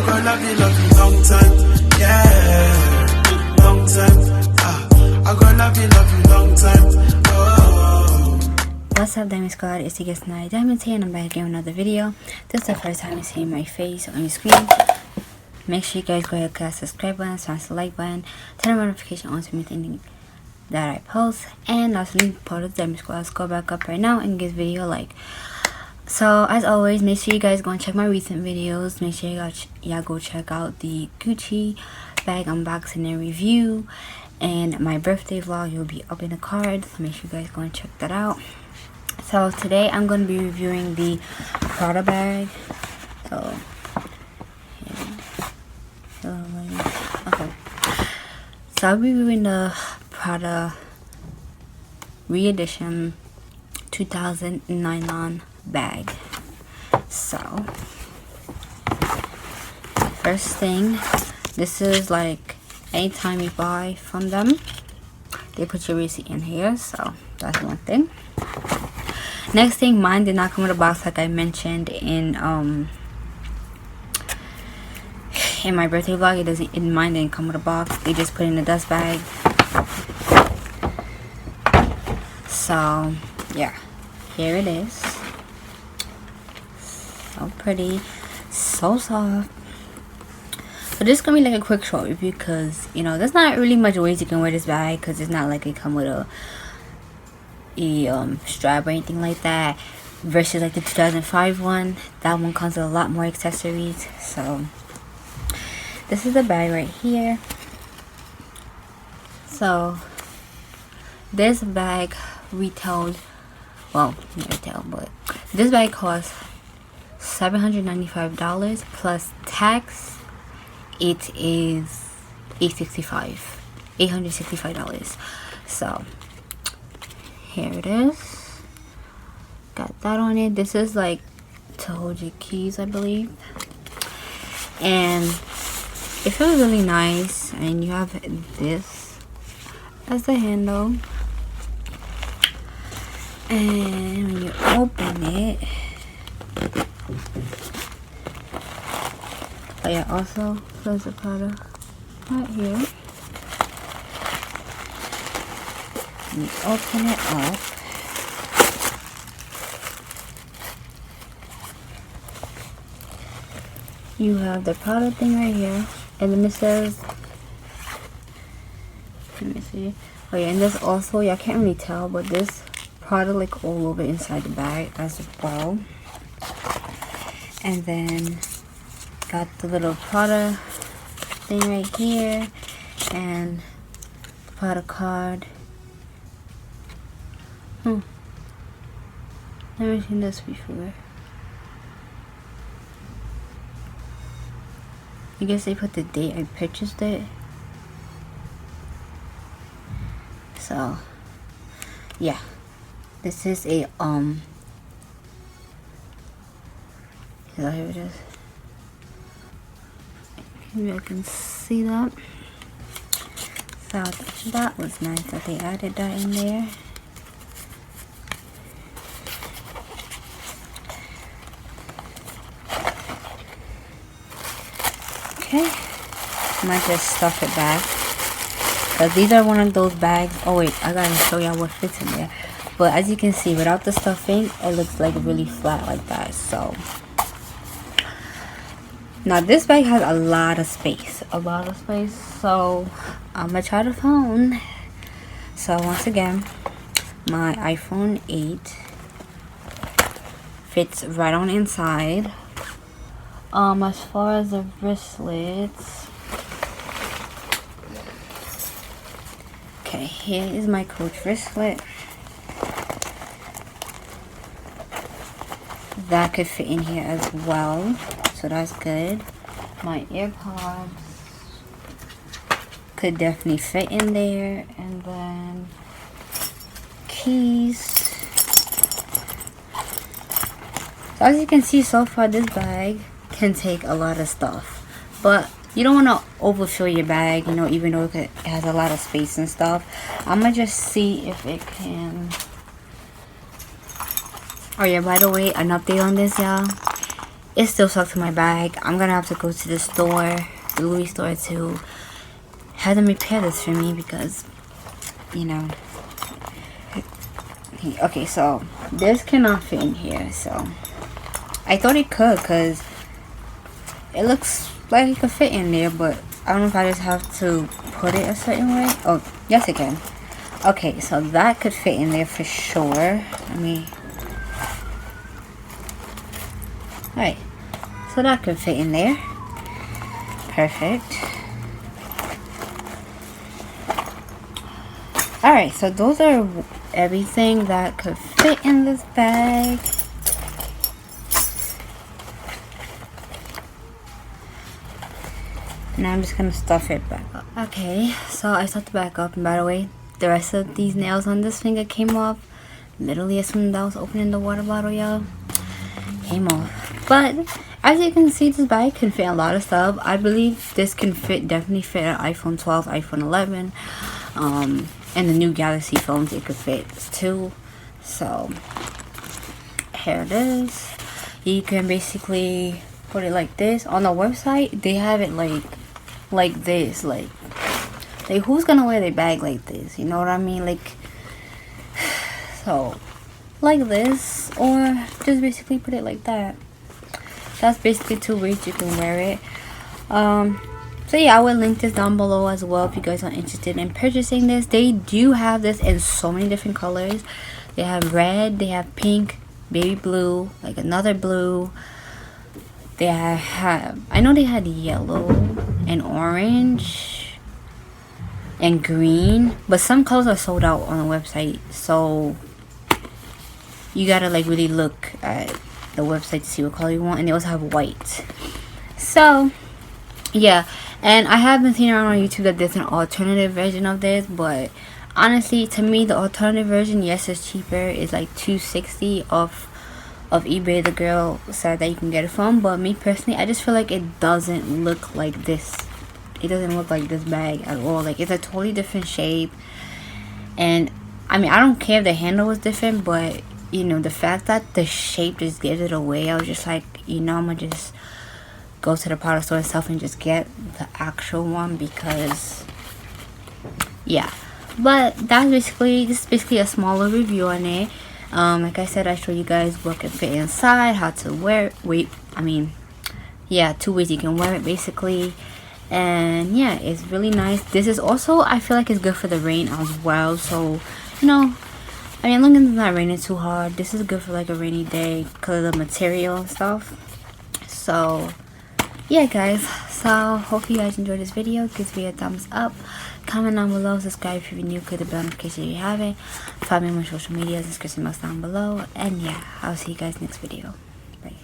I gonna love you long time, yeah, long time. I gonna love you long time. Oh. What's up, Diamond Squad? It's your guest tonight, Diamonds here, and I'm back again with another video. This is the first time you're seeing my face on your screen. Make sure you guys go ahead and click that subscribe button, smash the like button, turn the notification on to anything that I post, and also link part of the Diamond Squad. Let's go back up right now and give this video a like. So as always, make sure you guys go and check my recent videos. Make sure y'all go check out the Gucci bag unboxing and review, and my birthday vlog will be up in the card, so make sure you guys go and check that out. So today I'm going to be reviewing the Prada bag. So okay, so I'll be reviewing the Prada re-edition 2000 nylon bag. So first thing, this is like anytime you buy from them, they put your receipt in here, so that's one thing. Next thing, mine did not come with a box like I mentioned in my birthday vlog. Mine didn't come with a box. They just put it in a dust bag. So yeah, here it is. So pretty, so soft. So this is gonna be like a quick short review because, you know, there's not really much ways you can wear this bag because it's not like it come with a strap or anything like that, versus like the 2005 one. That one comes with a lot more accessories. So this is the bag right here. So this bag retailed, well, not retail, but this bag costs $795 plus tax. It is $865. So here it is. Got that on it. This is like to hold your keys, I believe, and it feels really nice. And you have this as the handle, and when you open it, oh yeah, also there's a Prada right here. When you open it up, you have the Prada thing right here, and then it says, let me see, oh yeah, and this also, y'all can't really tell, but this Prada like all over inside the bag as well. And then got the little Prada thing right here, and Prada card. Never seen this before. I guess they put the date I purchased it. So yeah, this is a here it is. Maybe I can see that. So that was nice that they added that in there. Okay, I might just stuff it back because these are one of those bags. Oh wait, I gotta show y'all what fits in there. But as you can see, without the stuffing, it looks like really flat like that. So now this bag has a lot of space, So I'm gonna try the phone. So once again, my iPhone 8 fits right on inside. As far as the wristlets, okay, here is my Coach wristlet. That could fit in here as well, so that's good. My AirPods could definitely fit in there, and then keys. So as you can see so far, this bag can take a lot of stuff, but you don't want to overfill your bag, you know, even though it has a lot of space and stuff. I'm gonna just see if it can. Oh yeah, by the way, an update on this, y'all. it's still stuck to my bag. I'm gonna have to go to the store, the Louis store, to have them repair this for me because, you know. Okay, so this cannot fit in here. So I thought it could because it looks like it could fit in there, but I don't know if I just have to put it a certain way. Oh, yes it can. Okay, so that could fit in there for sure. Let me... Alright, so that could fit in there. Perfect. Alright, so those are everything that could fit in this bag. Now I'm just gonna stuff it back up. Okay, so I stuffed it back up, and by the way, the rest of these nails on this finger came off literally as soon as I was opening the water bottle, y'all. Came off. But as you can see, this bag can fit a lot of stuff. I believe this can definitely fit an iPhone 12, iPhone 11, and the new Galaxy phones. It could fit too. So here it is. You can basically put it like this. On the website, they have it like this, like who's gonna wear their bag like this, you know what I mean? Like, so like this, or just basically put it like that. That's basically two ways you can wear it. So yeah, I will link this down below as well if you guys are interested in purchasing this. They do have this in so many different colors. They have red, they have pink, baby blue, like another blue. They have, I know they had yellow and orange and green, but some colors are sold out on the website, so you gotta like really look at the website to see what color you want. And they also have white. So yeah, and I have been seeing around on YouTube that there's an alternative version of this, but honestly, to me, the alternative version, yes, it's cheaper. It's like $260 of eBay. The girl said that you can get it from, but me personally, I just feel like it doesn't look like this. It doesn't look like this bag at all. Like, it's a totally different shape. And I mean, I don't care if the handle was different, but you know, the fact that the shape just gives it away, I was just like, you know, I'm gonna just go to the product store itself and just get the actual one, because yeah. But that's basically, this is basically a smaller review on it. Like I said, I showed you guys what can fit inside, how to wear it. Yeah, two ways you can wear it basically. And yeah, it's really nice. This is also, I feel like it's good for the rain as well. So, you know, I mean, as long as it's not raining too hard, this is good for like a rainy day because of the material and stuff. So yeah guys, so hope you guys enjoyed this video. Give this video a thumbs up, comment down below, subscribe if you're new, click the bell notification if you haven't, follow me on my social medias, description box down below, and yeah, I'll see you guys next video. Bye.